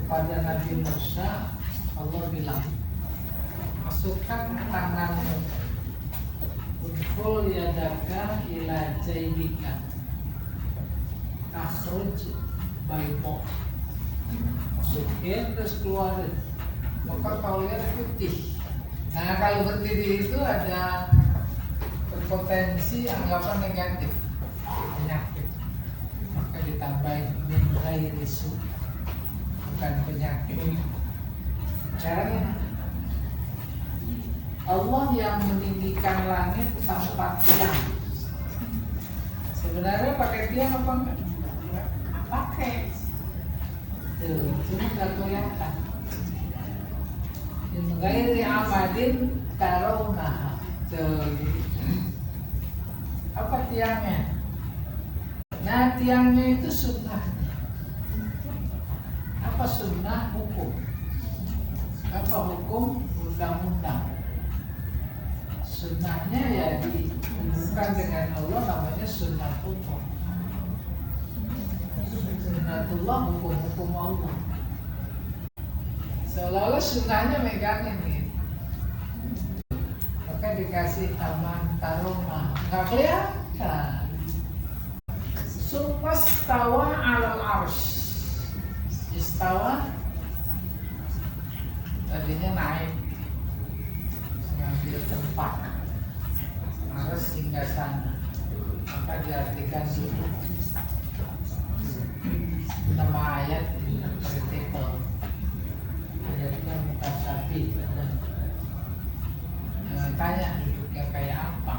kepada Nabi Musa, Allah bilang, masukkan tanganmu, udkhul yadaka ila jaybika takhruj bayda, masukin terus keluarin, maka kau lihat putih. Nah, kalau berdiri itu ada berpotensi anggapan negatif, penyakit, maka ditambahin min ghairi su, bukan penyakit. Caranya Allah yang meninggikan langit tanpa tiang. Sebenarnya pakai tiang apa enggak? Pakai. Tuh, cuma nggak kelihatan. Min ghairi amadin tarawnaha. Tuh. Apa tiangnya? Nah, tiangnya itu sunnahnya. Apa sunnah? Hukum. Apa hukum? Undang-undang. Sunnahnya ya dihubungkan dengan Allah, namanya sunnatullah. Sunnatullah, hukum-hukum Allah. Seolah-olah sunnahnya megangin nih. Maka dikasih taman taruna, nggak kelihatan. Sumastawa alal arsh. Istawa tadinya naik, mengambil tempat, harus hingga sana, maka diartikan dulu. Nama ayat interpretable, ayatnya mutasabih. Jangan tanya duduknya kayak apa,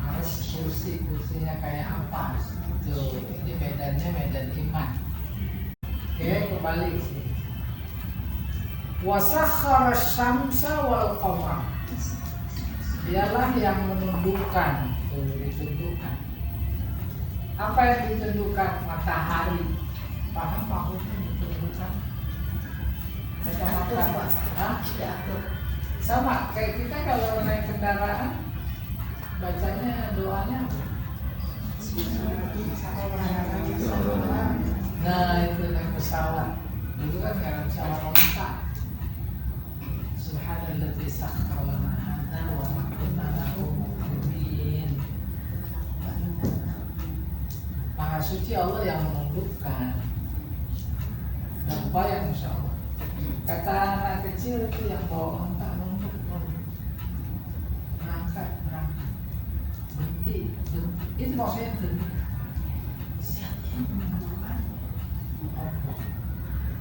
harus kursinya kayak apa. Tuh, ini medannya medan iman. Oke, kembali ke sini. Wasakhara syamsa wal qamar. Dialah yang menundukkan, ditundukkan. Apa yang ditundukkan? Matahari. Paham maksudnya ditundukkan? Sama kayak kita kalau naik kendaraan, bacanya doanya. Nah, itu naik pesawat. Dulu kan nggak ada pesawat lontar. Subhanalladzi sakhkhara lana hadza wa ma kunna lahu muqrinin. Maha suci Allah yang menundukkan. Dan bayang insya Allah. Kata anak kecil itu yang bawa onta nunduk, berangkat. Berhenti. Itu maksudnya berhenti.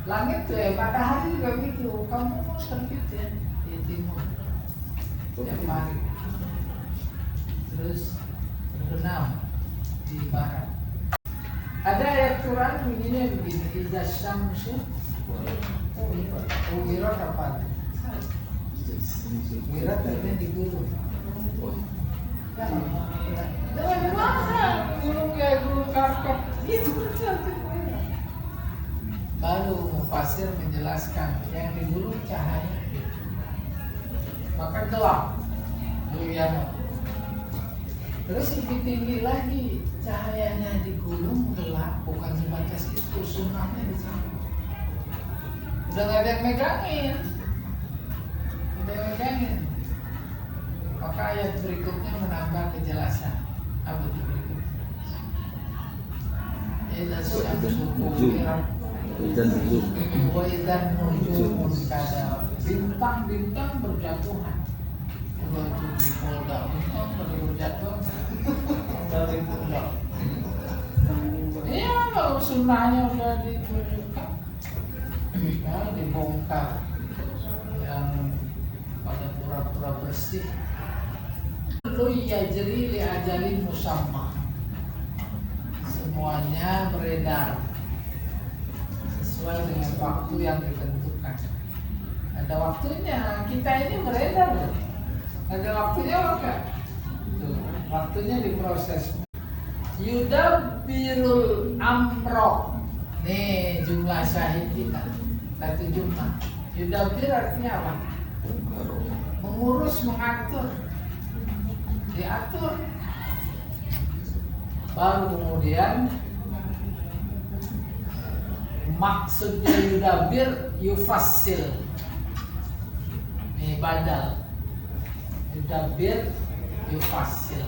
Langit tuh ya, matahari juga gitu. Kamu mau terbit ya di timur, tiap hari. Terus berbenam di barat. Ada ayat Quran begini, Idza syamsu uwirat apa? Uwirat artinya digulung. Jangan mahal, gulung kayak gulung karpet. Itu berarti uwirat. Baru mufasir menjelaskan yang digulung cahaya, maka gelap. Terus lebih tinggi lagi, cahayanya digulung gelap, bukan sebatas itu, sunnahnya di sana. Udah nggak ada yang megangin, maka ayat berikutnya menambah kejelasan. Apa itu berikutnya? Idza syamsu kuwirat wa idzan nujumun kadar. Bintang-bintang berjatuhan. Kalau itu di Polda, bintang berjatuhan dari Polda. Iya, kalau sunnahnya udah ditunjukkan, ya dibongkar yang pada pura-pura bersih. Lu yajri li ajalin musamma. Semuanya beredar sesuai dengan waktu yang ditentukan. Ada waktunya, kita ini beredar loh. Ada waktunya enggak? Tuh, waktunya diproses. Yudabbirul amro. Nih jumlah syahid kita. Satu jumlah. Yudabbir artinya apa? Mengurus, mengatur. Diatur. Baru kemudian Maksudnya yudabir yufassil. Ini badal. Yudabir yufassil.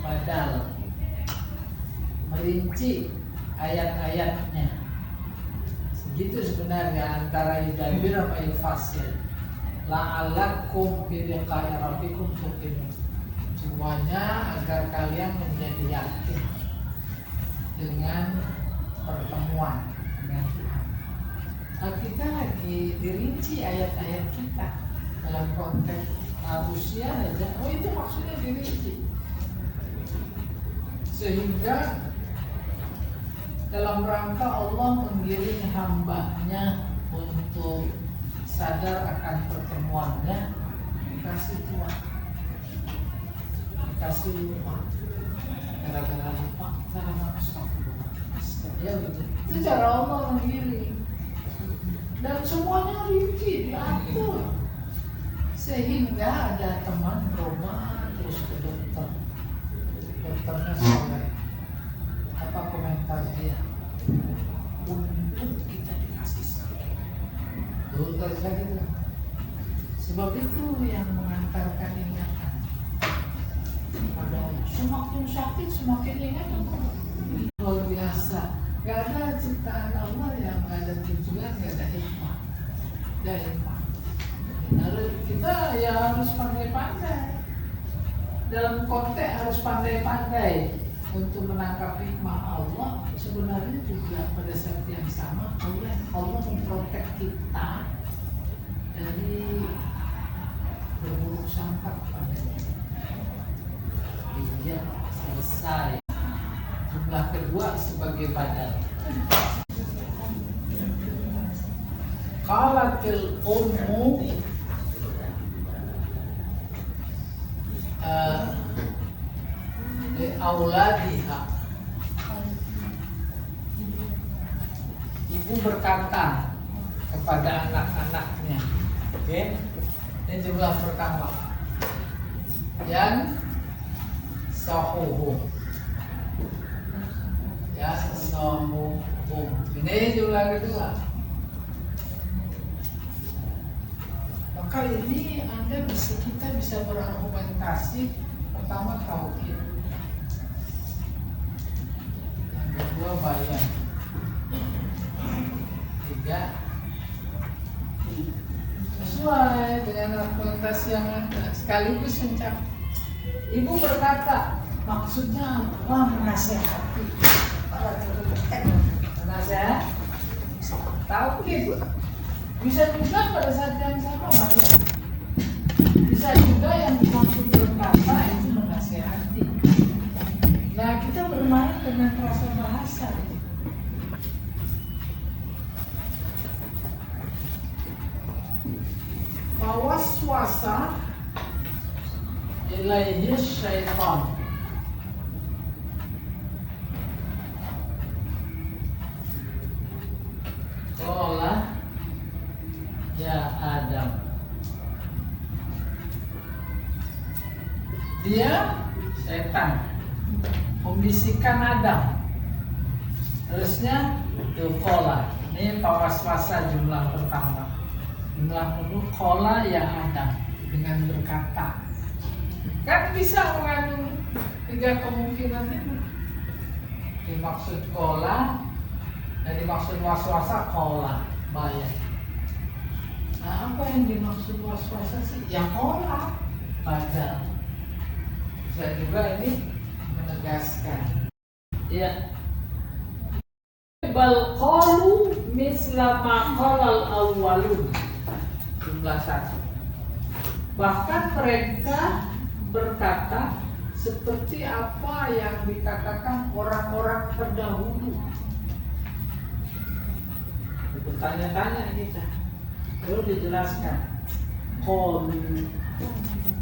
Badal. Merinci ayat-ayatnya. Segitu sebenarnya antara yudabir apa yufassil. La'alakum bi liqa'i rabbikum tuqinun. Semuanya agar kalian menjadi yakin dengan pertemuan dengan Tuhan. Nah, kita lagi dirinci ayat-ayat kita dalam konteks manusia aja. Oh, itu maksudnya dirinci. Sehingga dalam rangka Allah menggiring hambanya untuk sadar akan pertemuannya, dikasih Tuhan, dikasih lupa, gara-gara lupa, gara-gara astagfirullah. Ya betul. Itu cara Allah menggiring. Dan semuanya rinci, diatur. Sehingga ada teman berobat terus ke dokter. Dokternya soleh. Apa komentar dia? Untuk kita dikasih sakit. Tuh tadi itu. Sebab itu yang mengantarkan ingatan. Padahal semakin sakit semakin ingatan. Luar biasa. Gak ada ciptaan Allah yang gak ada tujuan, gak ada hikmah. Gak hikmah. Kita ya harus pandai-pandai. Dalam konteks harus pandai-pandai untuk menangkap hikmah Allah. Sebenarnya juga pada saat yang sama Allah memprotek kita dari berburuk sangka padanya. Iya, selesai. Jumlah kedua sebagai badal. Qalatil ummu li auladiha. Ibu berkata kepada anak-anaknya. Oke. Ini jumlah pertama. Yang sahuhu. Ya, sahuhu. Ini jumlah kedua. Maka ini kita bisa berargumentasi. Pertama tauhid, yang kedua bayan, tiga sesuai dengan argumentasi yang ada sekaligus mencap. Ibu berkata, maksudnya apa? Menasehati. Menasehat tauhid. Bisa juga pada saat yang sama, bisa juga yang dimaksud berkata itu menasehati. Nah, kita bermain dengan rasa bahasa. Waswasa ilaihi syaitan. Qala ya Adam. Dia setan membisikkan Adam. Terusnya qala. Ini waswasa jumlah pertama. Jumlah kedua qala ya Adam, dengan berkata. Kan bisa mengandung tiga kemungkinan itu. Dimaksud qala dan dimaksud waswasa qala, bayar. Nah, apa yang dimaksud waswasa sih? Ya qala, badal. Saya juga ini menegaskan. Ya. Bal qalu misla ma qalal awwalun. Jumlah satu. Bahkan mereka berkata seperti apa yang dikatakan orang-orang terdahulu. Bertanya-tanya kita. Lalu dijelaskan. Qalu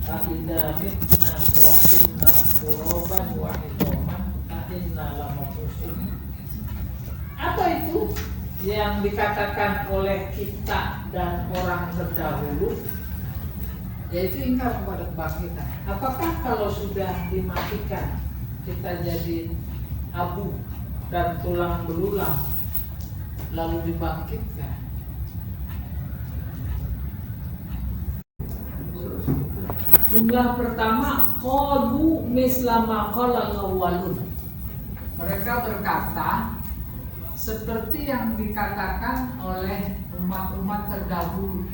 Ta'idha mitna wa kunna turaban wa idhaman ta'inna lamafusun. Apa itu yang dikatakan oleh kita dan orang terdahulu? Yaitu ingkar kepada kebangkitan. Apakah kalau sudah dimatikan kita jadi abu dan tulang belulang lalu dibangkitkan. Jumlah pertama qalu mislama qala al-awwalun. Mereka berkata seperti yang dikatakan oleh umat-umat terdahulu.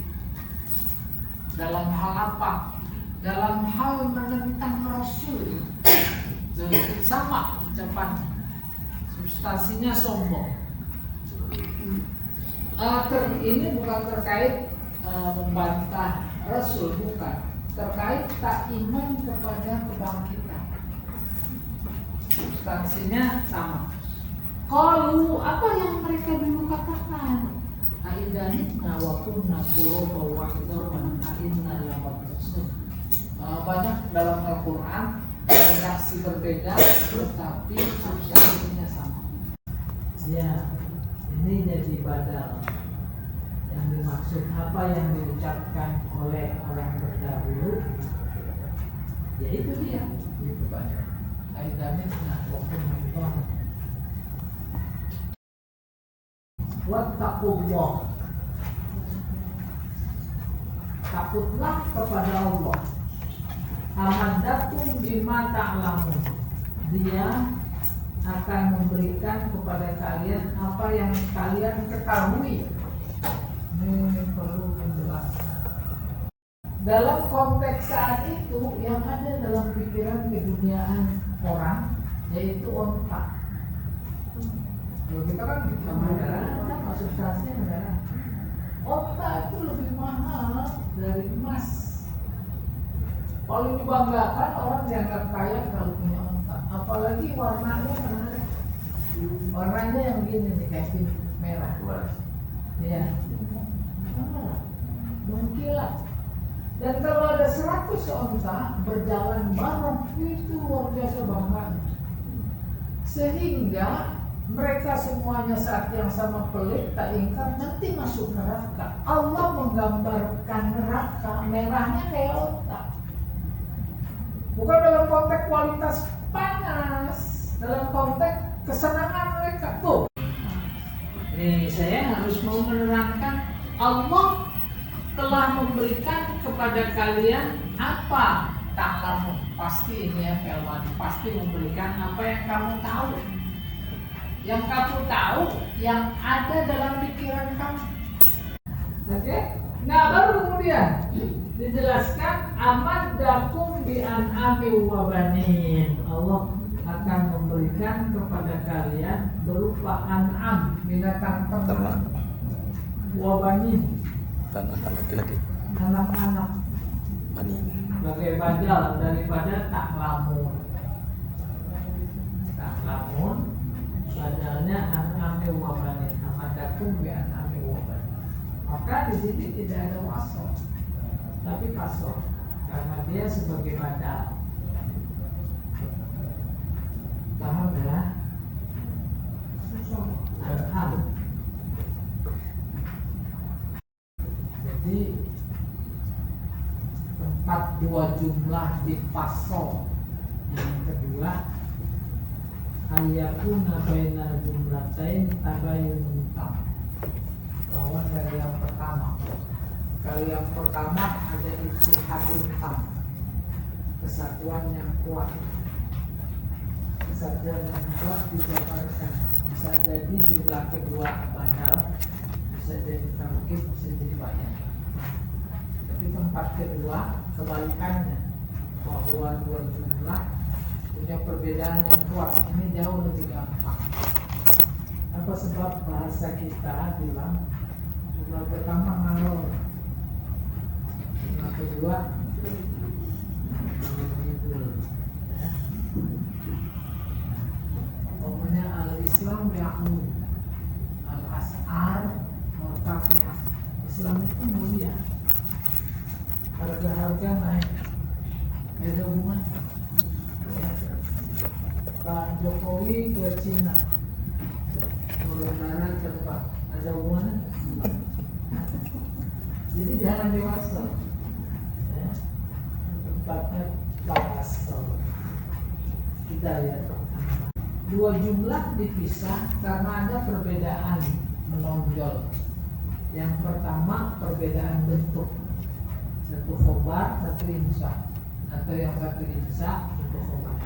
Dalam hal apa? Dalam hal menentang Rasul. Sama ucapan, substansinya sombong. Ini bukan terkait membantah Rasul, bukan. Terkait tak iman kepada kebangkitan. Substansinya sama. Kalau apa yang mereka dulu katakan, aidahitna wa kunna turuba wa idzaman aidna lamab'usun. Banyak dalam Al-Quran redaksi berbeda, tetapi substansinya sama. Ya, ini jadi badal. Yang dimaksud apa yang diucapkan oleh orang terdahulu, yaitu dia. Itu banyak. Aidahitna wa kunna turuba. Wattaqullah, takutlah kepada Allah. Amadakum bima ta'lamun, dia akan memberikan kepada kalian apa yang kalian ketahui. Ini perlu penjelasan. Dalam konteks saat itu yang ada dalam pikiran keduniaan orang yaitu onta. Kalau kita kan negara, apa substansinya negara. Onta itu lebih mahal dari emas. Paling dibanggakan orang dianggap kaya kalau punya onta. Apalagi warnanya menarik. Warnanya yang begini nih, kayak merah. Iya. Mengkilat. Dan kalau ada 100 onta berjalan bareng, itu luar biasa banget. Sehingga mereka semuanya saat yang sama pelik, tak ingkar, nanti masuk neraka. Allah menggambarkan neraka merahnya kayak otak. Bukan dalam konteks kualitas panas, dalam konteks kesenangan mereka. Tuh, nih saya harus mau menerangkan, Allah telah memberikan kepada kalian apa tak kamu. Pasti ini ya Felman, pasti memberikan apa yang kamu tahu. Yang kamu tahu, yang ada dalam pikiran kamu. Oke? Nah, baru kemudian dijelaskan amadakum bi an'ami wa banin. Allah akan memberikan kepada kalian berupa an'am, binatang ternak, wa banin, dan anak laki-laki, anak-anak, banin, sebagai badal daripada taklamun. Taklamun badalnya an'ami wa banin. Amadakum bi an'ami wa banin. Maka di sini tidak ada wasol, tapi kasroh, karena dia sebagai badal. Paham ya? An'am. Jadi tempat dua jumlah dipasol. Yang kedua, ayakuna baina jumlatain tabayun tam. Lawan dari yang pertama. Kalau yang pertama ada ittihadun tam, kesatuan yang kuat. Kesatuan yang kuat dijabarkan. Bisa jadi jumlah kedua badal, bisa jadi tamkid, bisa jadi banyak. Tapi tempat kedua kebalikannya, bahwa dua jumlah punya perbedaan yang kuat. Ini jauh lebih gampang. Apa sebab bahasa kita bilang jumlah pertama ngalor, jumlah kedua ngibul. Pokoknya al-Islam ya'lu, al-as'ar murtafi'ah. Islam itu mulia, harga-harga naik. Ada hubungan. Pak Jokowi ke Cina, Lebaran cepat, ada hubungannya. Jadi jangan dewasa, ya. Tempatnya pasal. Kita lihat dua jumlah dipisah karena ada perbedaan menolak Yang pertama perbedaan bentuk, satu khobar, satu insya, atau yang satu insya, satu khobar.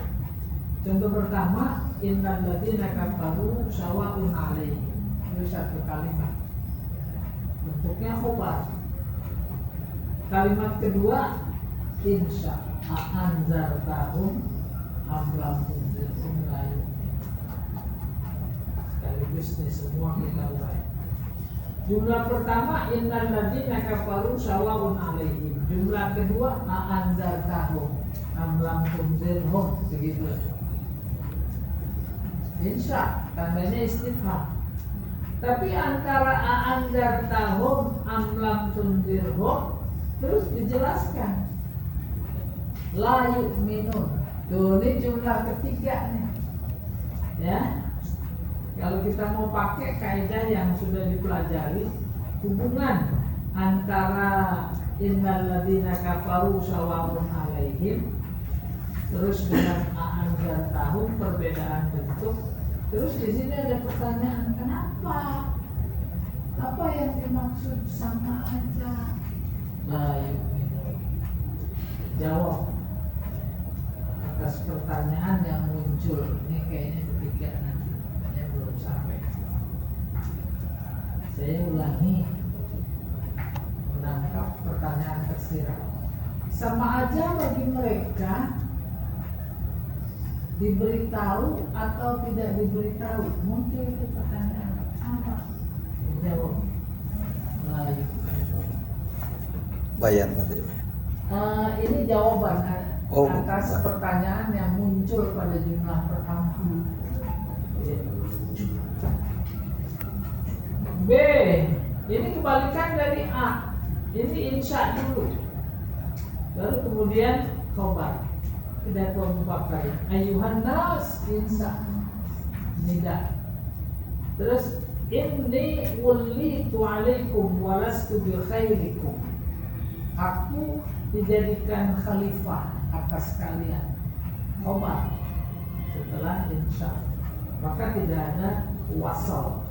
Contoh pertama, innal ladzina kafaru sawa'un 'alaihim. Itu satu kalimat, bentuknya khobar. Kalimat kedua insya, a'anzartahum am lam tunzirhum la yu'minun. Sekaligus ini semua kita urai. Jumlah pertama innal ladzina kafaru sawa'un 'alaihim. Jumlah kedua a'anzartahum am lam tunzirhum. Begitu. Insya tandanya istifham. Tapi antara a'anzartahum am lam tunzirhum terus dijelaskan la yu'minun. Tuh, ini jumlah ketiga nih. Ya. Kalau kita mau pakai kaidah yang sudah dipelajari, hubungan antara innal ladzina kafaru sawa'un 'alaihim terus dengan a'anzartahum perbedaan bentuk. Terus di sini ada pertanyaan, kenapa? Apa yang dimaksud sama aja? La yu'minun. Jawab atas pertanyaan yang muncul. Ini kayaknya ketiga nanti, saya belum sampai. Saya ulangi menangkap pertanyaan tersirat. Sama aja bagi mereka diberitahu atau tidak diberitahu. Muncul itu pertanyaan apa? Jawab. La yu'minun. Bayan katanya. Ini jawaban atas bukan. pertanyaan yang muncul pada jumlah pertama. B, ini kebalikan dari A. Ini insya dulu, lalu kemudian khobar. Pidato mufakkar. Ayuhan nas insya nida. Terus inni wullitu alaikum walastu bi khairikum. Aku dijadikan khalifah atas kalian. Khobar. Setelah insya, maka tidak ada wasal,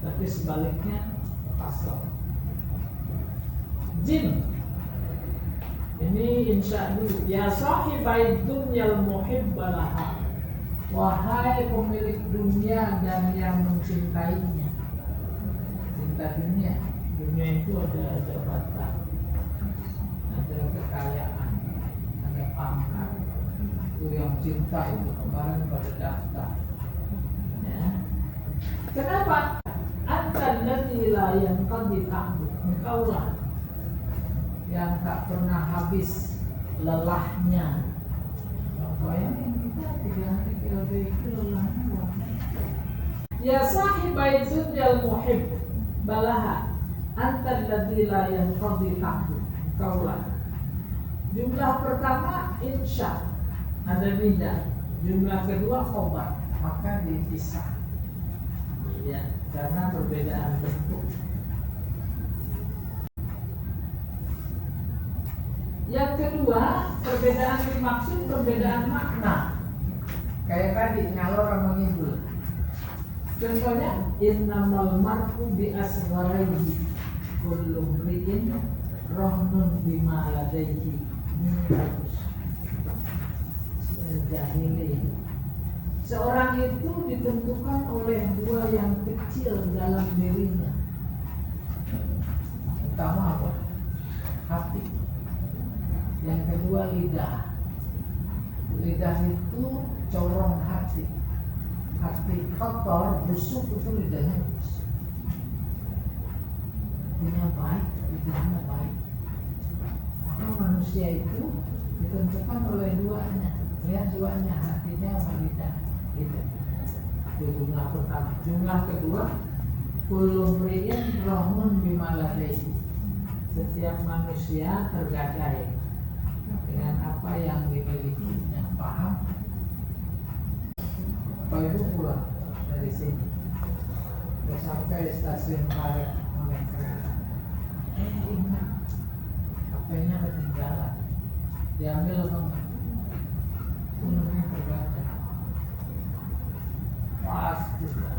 tapi sebaliknya fasal. Jim, ini insya dulu. Ya sahibai dunyal muhibbalaha. Wahai pemilik dunia dan yang mencintainya. Cinta dunia. Dunia itu ada jabatan, ada kekayaan, ada pangkat. Itu yang cinta itu kemarin pada daftar. Ya. Kenapa? Antan ladzi la yanqadi ta'bud. Engkaulah yang tak pernah habis lelahnya. Bayangin kita 3 hari PLB itu lelahnya luar biasa. Ya sahibai dunyal muhib balaha antan ladzi la yanqadi ta'bud. Engkaulah. Jumlah pertama insya, ada nida. Jumlah kedua khobar, maka dipisah. Ya, karena perbedaan bentuk. Yang kedua, perbedaan dimaksud perbedaan makna. Kayak tadi ngalor sama ngidul. Contohnya, innamal mar'u bi asgharihi kullu mri'in rahnun bima ladaihi. Ini bagus. Jahili. Seorang itu ditentukan oleh 2 yang kecil dalam dirinya. Pertama apa? Hati. Yang kedua lidah. Lidah itu corong hati. Hati kotor, busuk itu lidahnya busuk. Lidahnya baik, lidahnya baik. Maka manusia itu ditentukan oleh 2-nya. Lihat 2-nya, hatinya sama lidah. Itu jumlah pertama. Jumlah kedua, kullu mri'in rahmun bima ladaihi. Setiap manusia tergadai dengan apa yang dimilikinya. Paham? Pak Ibu pulang dari sini, udah sampai stasiun Karet naik kereta. Ingat, HP-nya ketinggalan. Diambil apa? Punungnya terbaca. Pas juga.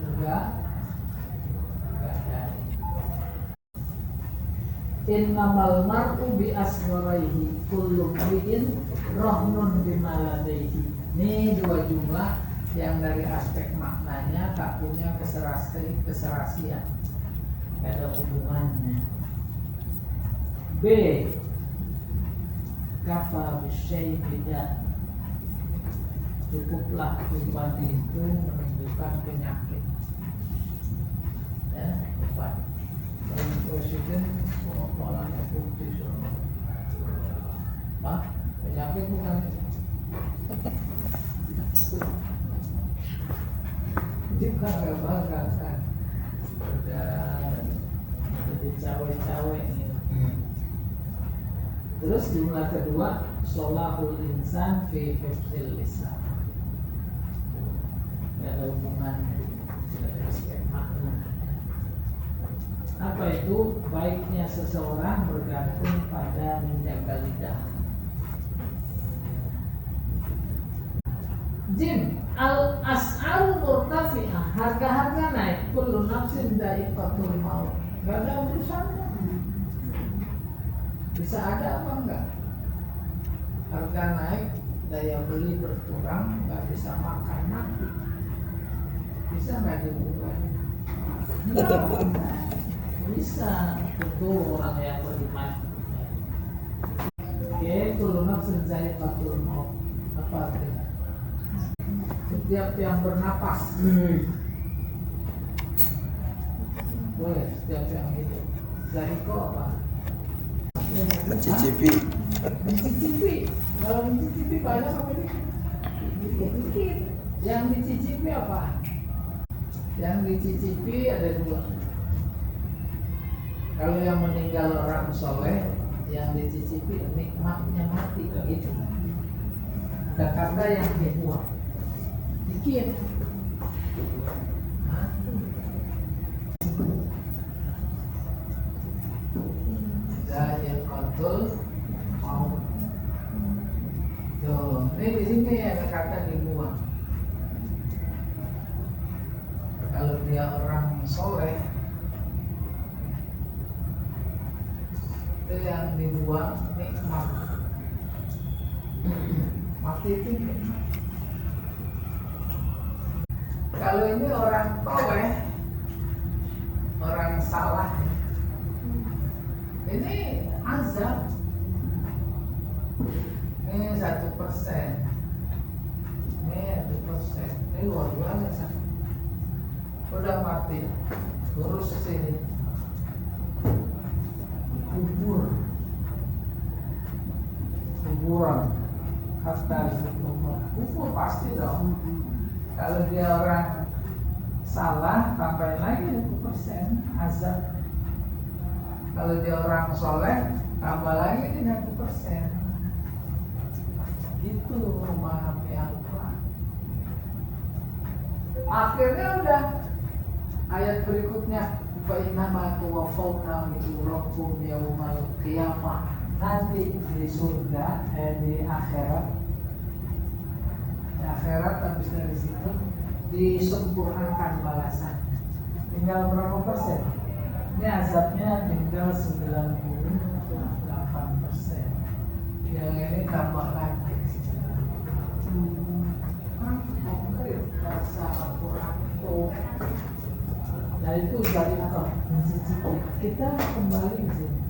Enggak ada. innamal mar'u bi aswaraihi kullu mri'in rahnun bima ladaihi. Ini dua jumlah yang dari aspek maknanya tak punya keserasian, tidak ada hubungannya. B, kafa bisyai tidak, cukuplah ubat itu menunjukkan penyakit. Ya, ubat. Dan presiden pengolahannya putih semua. Pak, penyakit bukan itu. Kita nggak bangga kan, udah jadi cawe-cawe ini. Terus jumlah kedua, sholahul insan fi hifdzil lisan. Tidak ada hubungan dari aspek makna. Apa itu? Baiknya seseorang bergantung pada menjaga lidah. Jim, al-as'al murtafi'ah, harga-harga naik, kullu nafsin dha'iqatul maut. Gak ada urusannya. Bisa ada apa enggak? Harga naik, daya beli berkurang, nggak bisa makan mati. Bisa nggak diubah? Bisa, tentu orang yang beriman. Oke, kullu nafsin dha'iqatul maut. Apa artinya? Setiap yang bernapas, boleh. Setiap yang hidup. Dha'iqah apa? Mencicipi. Mencicipi. Kalau mencicipi banyak apa ini? Dikit. Yang dicicipi apa? Yang dicicipi ada dua. Kalau yang meninggal orang soleh, yang dicicipi nikmatnya mati gitu. Jakarta yang dibuang dikit. Zahir kontrol mau. Tuh, ini di sini ya kata dibuang. Kalau dia orang soleh, itu yang dibuang nikmat. Mati itu nikmat. Kalau ini orang toleh, orang salah, ini azab. Ini 1%, ini 1%, ini luar biasa. Udah mati, terus sini kuburan, kata kubur pasti dong. Kalau dia orang salah, tambahin lagi 1% azab. Kalau dia orang soleh, tambah lagi 1%. Itu memahami Al-Quran. Akhirnya udah ayat berikutnya, fa innama tuwaffawna ujurakum yaumal qiyamah. Nanti di surga, di akhirat. Di akhirat habis dari situ disempurnakan balasan. Tinggal berapa persen? Ini azabnya tinggal 98%. Yang ini tambah lagi. Konkret bahasa Al-Quran. Nah itu dari apa? Mencicipi. Kita kembali ke sini.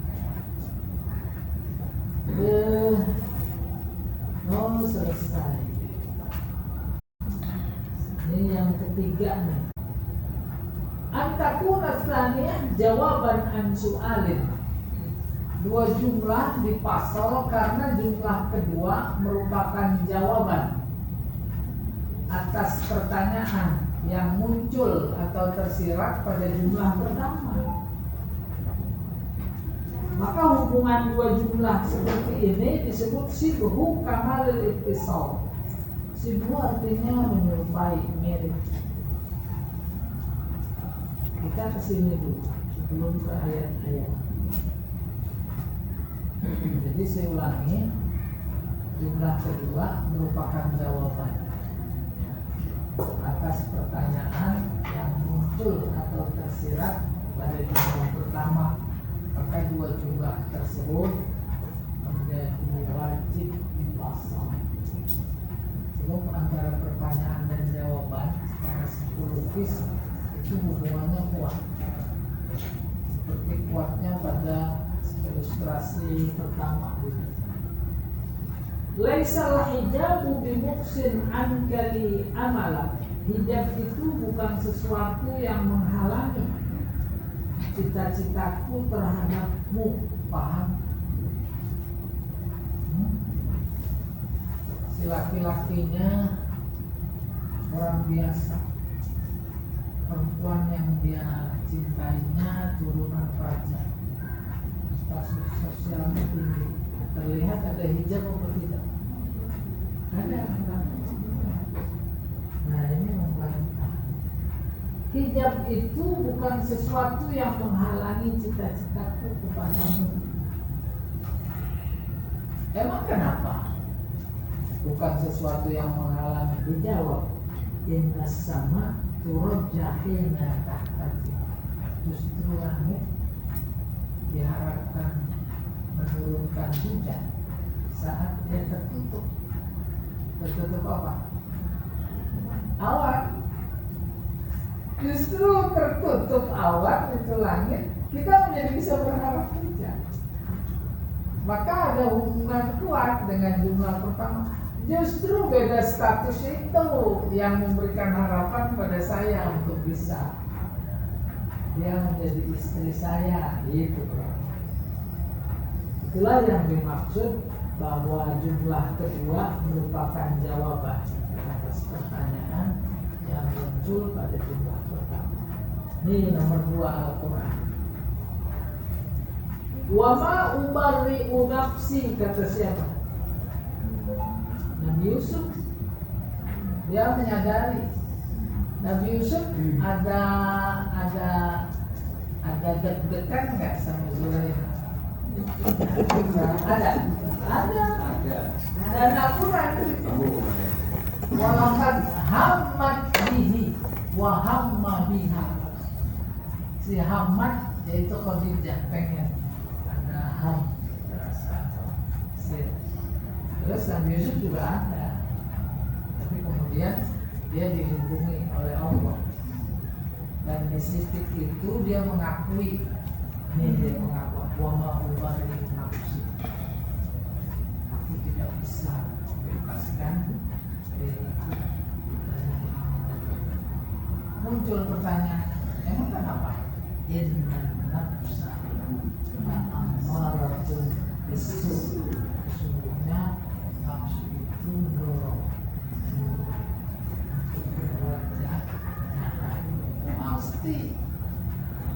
Selesai. Ini yang ketiga nih. Antakuna tsaniyah jawaban an su'alin. Dua jumlah dipasal karena jumlah kedua merupakan jawaban atas pertanyaan yang muncul atau tersirat pada jumlah pertama. Maka hubungan dua jumlah seperti ini disebut sibhu kamalil ittisal. Sibhu artinya menyerupai, mirip. Kita kesini dulu sebelum ke ayat-ayat. Jadi saya ulangi, jumlah kedua merupakan jawaban atas pertanyaan yang muncul atau tersirat pada jumlah pertama. maka dua jumlah tersebut menjadi wajib dipasang. Sebab antara pertanyaan dan jawaban secara psikologis itu hubungannya kuat, seperti kuatnya pada ilustrasi pertama ini. Laisal hijabu bimuksin ankali amala. Hijab itu bukan sesuatu yang menghalangi cita-citaku terhadapmu. Paham? Si laki-lakinya orang biasa, perempuan yang dia cintainya turunan raja, status sosialnya tinggi. Terlihat ada hijab atau tidak? Ada. Nah, ini membantah. Hijab itu bukan sesuatu yang menghalangi cita-citaku kepadamu. Emang kenapa? Bukan sesuatu yang menghalangi. Dijawab, inna sama turajahina tahtati. Justru langit diharapkan menurunkan hujan saat dia tertutup. Tertutup apa? Awan. Justru tertutup awan itu langit, kita menjadi bisa berharap hujan. Maka ada hubungan kuat dengan jumlah pertama. Justru beda status itu yang memberikan harapan pada saya untuk bisa dia menjadi istri saya, gitu. Itulah yang dimaksud bahwa jumlah kedua merupakan jawaban atas pertanyaan yang muncul pada jumlah pertama. Ini nomor 2 Al-Quran. Wa ma ubarri'u nafsi, kata siapa? Nabi Yusuf. Dia menyadari Nabi Yusuf ada deg-degan nggak sama Zulaikha? Ada. Dan Al-Quran walaqad hammat bihi wa hamma biha. Si hammat yaitu Khadijah pengen, ada ham terasa. Terus Nabi Yusuf juga ada, tapi kemudian dia dilindungi oleh Allah. Dan di titik itu dia mengakui, dia mengaku wa ma ubarri'u nafsi. Aku tidak bisa membebaskan diriku. Muncul pertanyaan, emang kenapa? Inna nafsa la'ammaratun bisu'. Sesungguhnya nafsu itu mendorong berbuat jahat. Pasti.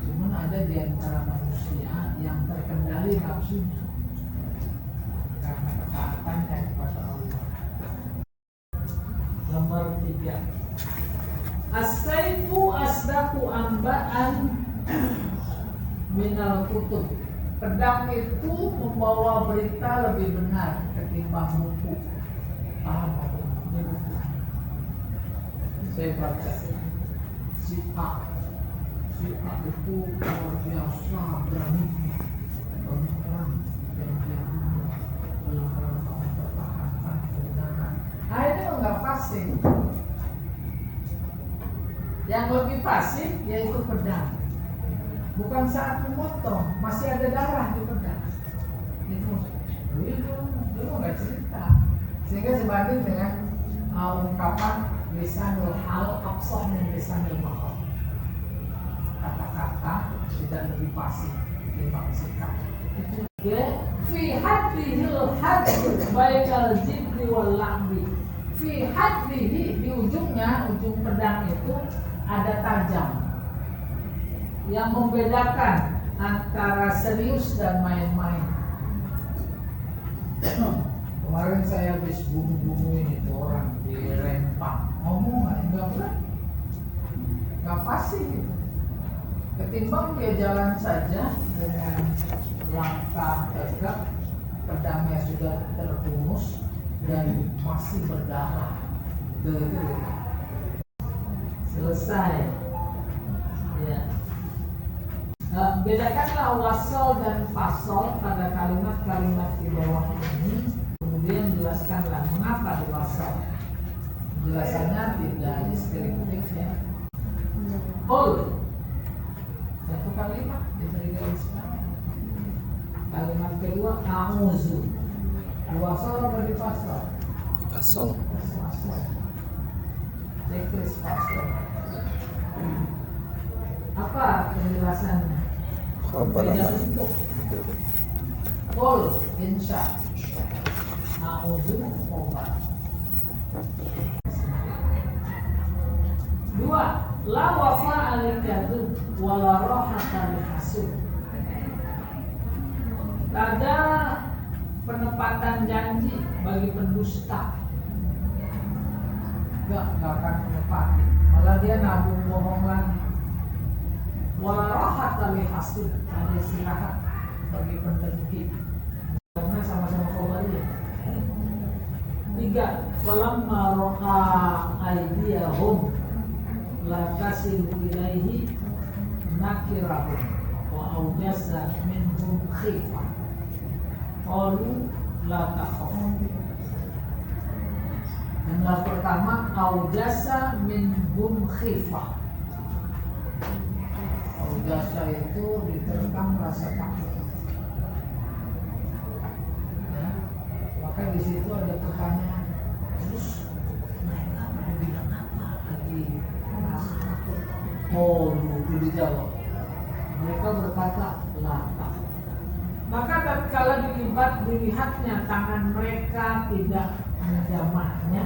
Cuman ada di antara manusia yang terkendali nafsunya karena ketaatannya kepada Allah. Nomor 3. As-saifu asdaqu amba'an minal kutub. Pedang itu membawa berita lebih benar ketimbang buku. Paham? Saya baca si A itu luar biasa berani, banyak orang yang dia dalam rangka mempertahankan kebenaran. Nah, ini enggak fasih. Yang lebih fasih yaitu pedang. Bukan saat memotong, masih ada darah di pedang. Itu dulu nggak cerita. Sehingga sebanding dengan ungkapan lisanul hal absah min lisanul maqal. Kata-kata tidak lebih fasih dibanding sikap. Itu fi hadrihil hadr bainal jiddi wal la'bi. Fi hadrihi, di ujungnya, ujung pedang itu ada tajam yang membedakan antara serius dan main-main. Kemarin saya habis bunuh-bunuhin itu orang di Rempang, ngomong enggak berani, enggak fasih gitu. Ketimbang dia jalan saja dengan langkah tegak, pedangnya sudah terhunus dan masih berdarah. Selesai. Ya. Bedakanlah wasol dan fasol pada kalimat-kalimat di bawah ini. Kemudian jelaskanlah mengapa diwasol. Penjelasannya tidak deskriptif ya. Qul, satu kalimat diberi gariskan. Kalimat kedua a'udzu. Diwasol atau difasol? Fasol. Fasol. Teknis fasol. Apa penjelasannya? Khabar Beda aman. bentuk. Qul insya. A'udzu khobar. Dua, la wafa alikadu wala rohata lihasud. Tak ada penepatan janji bagi pendusta. Gak akan menepati. Malah dia nabung bohong lagi. Wala rohata lihasud. Ada istirahat bagi pendengki. Karena sama-sama khobariyah. Tiga, falamma ro'a aydiyahum la tasilu ilaihi nakirahum wa awjasa minhum khifah qalu la takhaf. Yang pertama awjasa minhum khifah. Awjasa itu diterkam rasa takut ya. Maka di situ ada pertanyaan, terus mereka pada bilang apa lagi? Oh, itu dijawab. Mereka berkata lata. Maka tatkala dilihatnya tangan mereka tidak menjamahnya,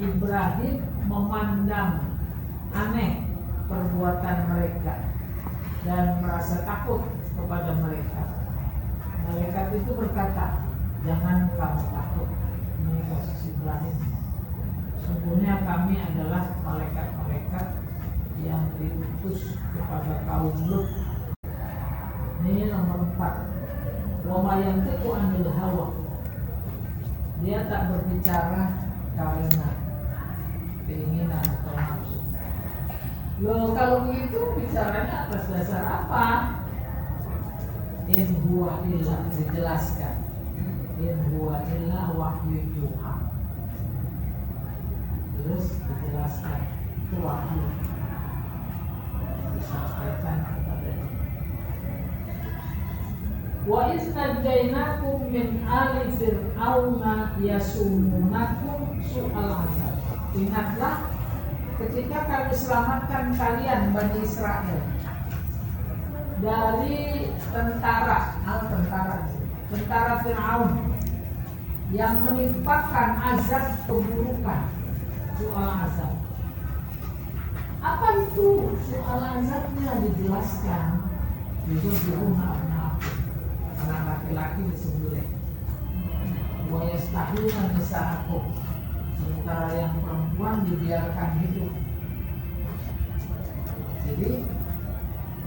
Ibrahim memandang aneh perbuatan mereka dan merasa takut kepada mereka. Malaikat itu berkata, jangan kamu takut. Ini kasus Ibrahim. Sungguhnya kami adalah malaikat-malaikat yang diutus kepada kaum Lut. Ini nomor 4. Wa ma yantiqu anil hawa. Dia tak berbicara karena keinginan atau nafsu. Loh, kalau begitu bicaranya atas dasar apa? In huwa illa, dijelaskan. In huwa illa wahyu yuha. Terus dijelaskan itu wahyu disampaikan kepada dia. Wa istajjainakum min ali fir'auna yasumunakum su'al azab. Ingatlah ketika kami selamatkan kalian Bani Israel dari tentara Fir'aun yang menimpakan azab keburukan. Soal azab. Apa itu soal azabnya dijelaskan? Itu anak laki-laki disembelih. Wa yastahiluna nisa'akum. Sementara yang perempuan dibiarkan hidup. Jadi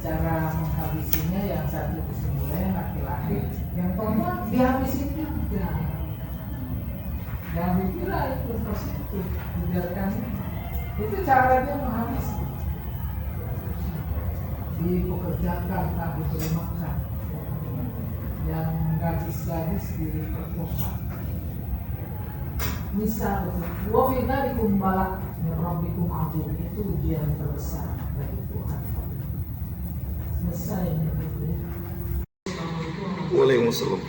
cara menghabisinya yang satu disembelih laki-laki, yang perempuan dihabisin juga. Dan dikira itu positif, dibiarkan itu cara dia menghabisi. Dipekerjakan, tak diterimakan. Yang gadis-gadis diperkosa. Misal, wa fi dzalikum balak min rabbikum azim, itu ujian terbesar dari Tuhan. Selesai ini. Waalaikumsalam.